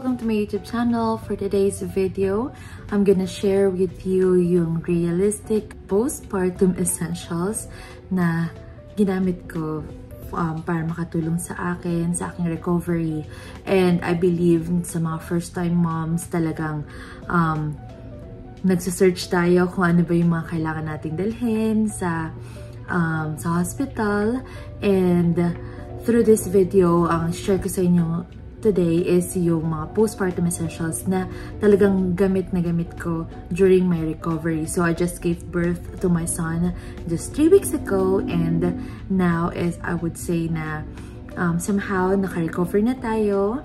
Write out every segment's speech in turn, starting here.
welcome to my YouTube channel. For today's video, I'm gonna share with you yung realistic postpartum essentials na ginamit ko para makatulong sa akin, sa aking recovery. And I believe sa mga first-time moms talagang nagsasearch tayo kung ano ba yung mga kailangan nating dalhin sa hospital. And through this video, ang share ko sa inyo today is yung mga postpartum essentials na talagang gamit na gamit ko during my recovery. So I just gave birth to my son just 3 weeks ago, and now is, I would say na somehow naka-recover na tayo.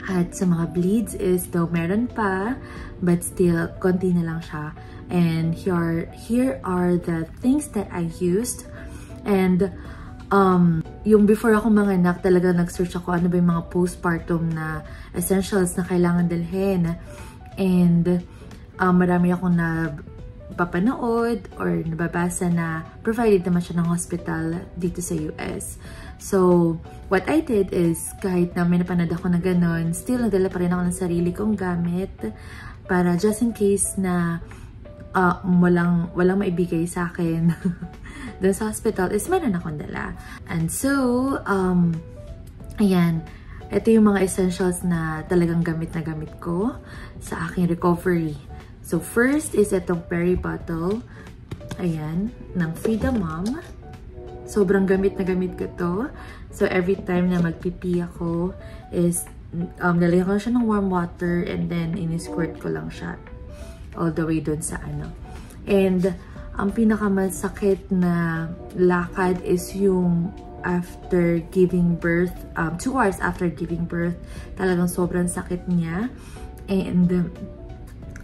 At sa mga bleeds is though meron pa, but still konti na lang siya. And here are the things that I used. And yung before ako manganak, talaga nag-search ako ano ba yung mga postpartum na essentials na kailangan dalhin. And marami akong napapanood or nababasa na provided naman siya ng hospital dito sa US. So, what I did is, kahit na may napanood ako na ganon, still nagdala pa rin ako ng sarili kong gamit para just in case na walang maibigay sa akin doon sa hospital is meron akong dala. And so, ayan, ito yung mga essentials na talagang gamit na gamit ko sa aking recovery. So first is itong Peri bottle, ayan, ng Frida Mom. Sobrang gamit na gamit ko to. So every time na magpipi ako is nalagyan ko siya ng warm water and then in-squirt ko lang siya all the way doon sa ano. And ang pinakamasakit na lakad is yung after giving birth, 2 hours after giving birth. Talagang sobrang sakit niya. And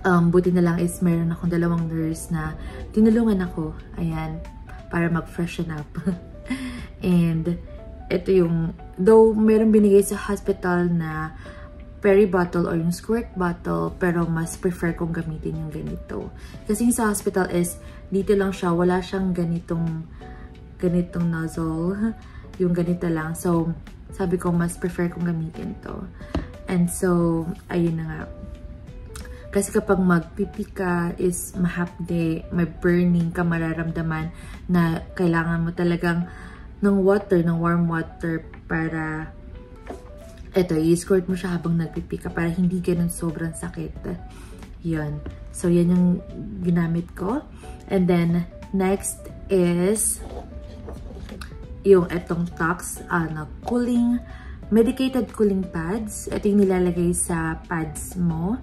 buti na lang is meron akong 2 nurse na tinulungan ako, ayan, para mag-freshen up. And ito yung, though meron binigay sa hospital na Peri bottle or yung squirt bottle, pero mas prefer kong gamitin yung ganito. Kasi sa hospital is, dito lang siya, wala siyang ganitong nozzle, yung ganito lang. So, sabi ko, mas prefer kong gamitin to. And so, ayun na nga. Kasi kapag magpipi ka is mahapde, may burning ka, mararamdaman na kailangan mo talagang ng water, ng warm water para eto, i-squirt mo siya habang nagpipi ka para hindi ganun sobrang sakit. Yun. So, yan yung ginamit ko. And then, next is yung etong Tox na cooling, medicated cooling pads. Ito yung nilalagay sa pads mo.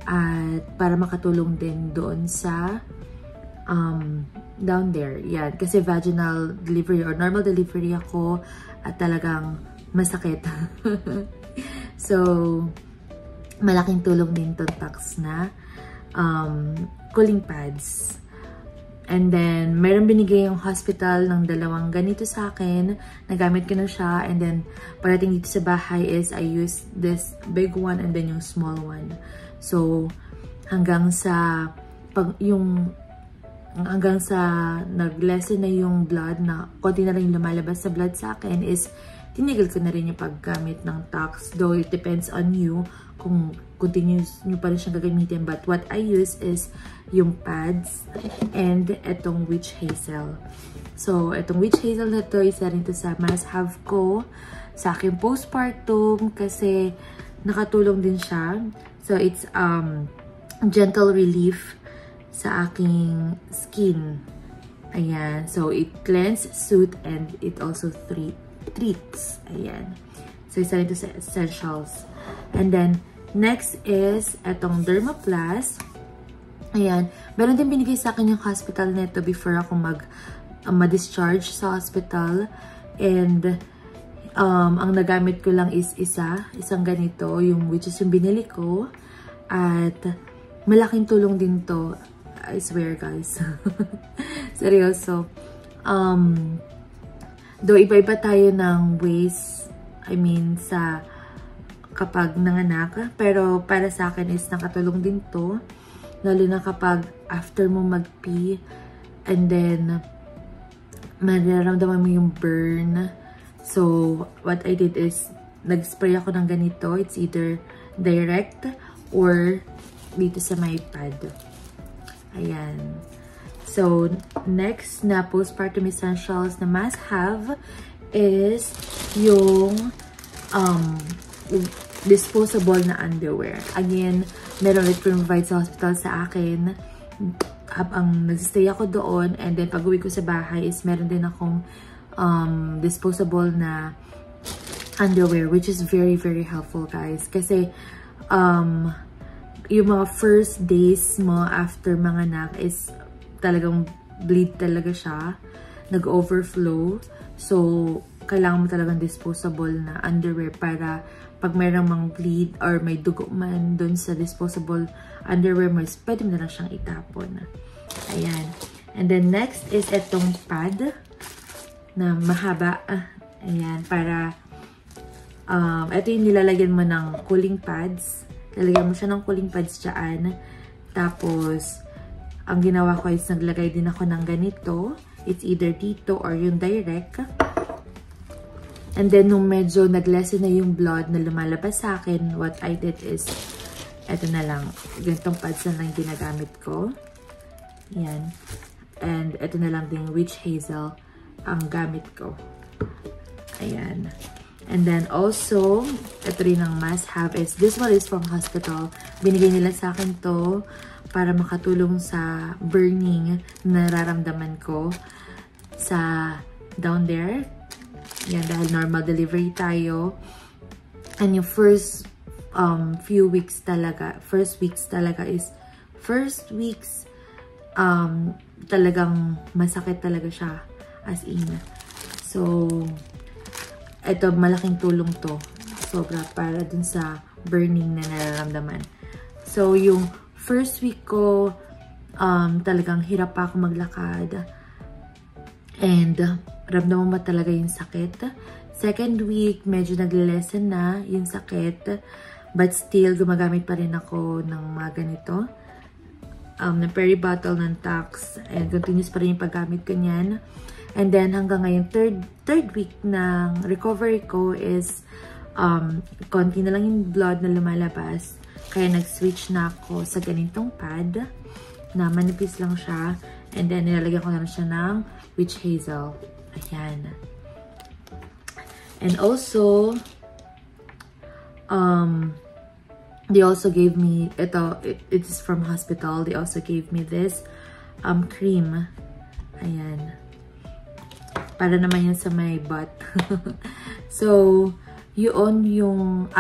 At para makatulong din doon sa down there. Yan. Kasi vaginal delivery or normal delivery ako at talagang masakit. So, malaking tulong din itong Tox na cooling pads. And then, meron binigay yung hospital ng 2 ganito sa akin. Nagamit ko na siya. And then, parating dito sa bahay is I use this big one and then yung small one. So, hanggang sa nag-lessen na yung blood, na konti na rin lumalabas sa blood sa akin, is tinigil ko na rin yung paggamit ng Tox. Though it depends on you kung continuous nyo pa rin siyang gagamitin. But what I use is yung pads and etong witch hazel. So, etong witch hazel na to, isa rin to sa must-have ko sa aking postpartum kasi nakatulong din siya. So, it's gentle relief sa aking skin. Ayan. So, it cleanses, soothes, and it also treats. Ayan. So, isa rin ito sa essentials. And then, next is etong Dermaplast. Ayan. Meron din binigay sa akin yung hospital nito before ako ma-discharge sa hospital. And, ang nagamit ko lang is isang ganito, yung which is yung binili ko. At, malaking tulong din to. I swear, guys. Seryoso. Though iba-iba tayo ng ways, I mean, sa kapag nanganak, pero para sa akin is nakatulong din to, lalo na kapag after mo mag-pee, and then mararamdaman mo yung burn. So, what I did is, nag-spray ako ng ganito. It's either direct or dito sa may pad. Ayan. So, next na postpartum essentials na must have is yung disposable na underwear. Again, meron it provide sa hospital sa akin. Habang nag-stay ako doon, and then pag-uwi ko sa bahay is meron din akong disposable na underwear, which is very, very helpful, guys. Kasi, yung mga first days mo after manganak is talagang bleed talaga siya. Nag-overflow. So, kailangan mo talagang disposable na underwear para pag mayroong mga bleed or may dugo man dun sa disposable underwear mo, pwede mo na lang siyang itapon. Ayan. And then next is itong pad na mahaba. Ayan. Para, ito yung nilalagyan mo ng cooling pads. Lalagyan mo siya ng cooling pads dyan. Tapos, ang ginawa ko is naglagay din ako ng ganito. It's either dito or yung direct. And then, nung medyo nag-lessen na yung blood na lumalabas sa akin, what I did is, eto na lang. Ganitong pads na lang ginagamit ko. Yan. And eto na lang din witch hazel ang gamit ko. Ayan. And then also, ito rin ang must have is, this one is from hospital. Binigay nila sa akin to para makatulong sa burning na nararamdaman ko sa down there. Yan, dahil normal delivery tayo. And yung first few weeks talaga, first weeks talagang masakit talaga siya. As in. So, ito, malaking tulong to. Sobra para dun sa burning na nararamdaman. So, yung first week ko, talagang hirap pa ako maglakad. And, ramdaman mo talaga yung sakit. Second week, medyo nagle-lessen na yung sakit. But still, gumagamit pa rin ako ng mga ganito. Ng peri-bottle, ng Tax. And continuous pa rin yung paggamit ko niyan. And then, hanggang ngayon, third week ng recovery ko is konti na lang yung blood na lumalabas. Kaya nag-switch na ako sa ganitong pad na manipis lang siya. And then, nilalagyan ko na siya ng witch hazel. Ayan. And also, they also gave me, it is from hospital, they also gave me this cream. Ayan. Para naman yan sa my butt. So, yun yung,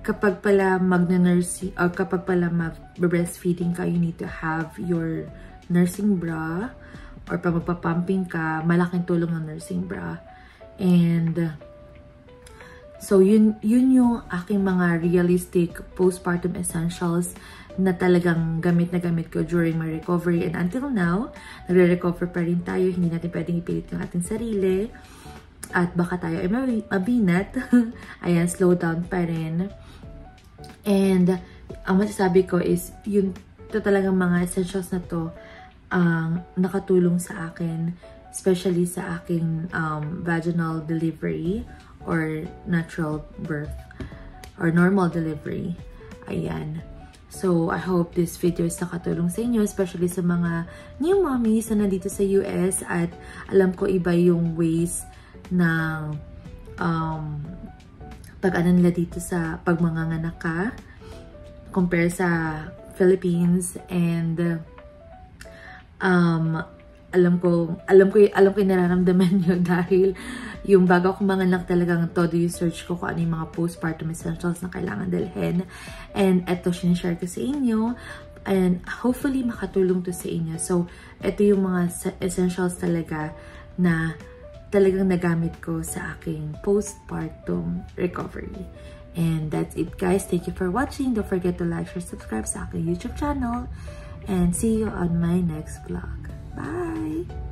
kapag pala mag-nursing, or kapag pala mag-breastfeeding ka, you need to have your nursing bra. Or pag magpapumping ka, malaking tulong ng nursing bra. And, so, yun yung aking mga realistic postpartum essentials na talagang gamit na gamit ko during my recovery. And until now, nagre-recover pa rin tayo. Hindi natin pwedeng ipilit yung ating sarili. At baka tayo ay mabinat. Ayan, slow down pa rin. And, ang masasabi ko is, yun to talagang mga essentials na to, nakatulong sa akin, especially sa aking vaginal delivery or natural birth or normal delivery. Ayan. So, I hope this video is nakatulong sa inyo, especially sa mga new mommies na nandito sa US at alam ko iba yung ways na pag-ano nila dito sa pagmanganganak ka compare sa Philippines. And alam ko yung nararamdaman nyo dahil yung bago ako manganak talagang todo yung search ko kung ano yung mga postpartum essentials na kailangan dalhin. And eto, sinishare ko sa inyo. And hopefully makatulong to sa inyo. So, eto yung mga essentials talaga na talagang nagamit ko sa aking postpartum recovery. And that's it, guys. Thank you for watching. Don't forget to like, share, subscribe sa aking YouTube channel. And see you on my next vlog. Bye!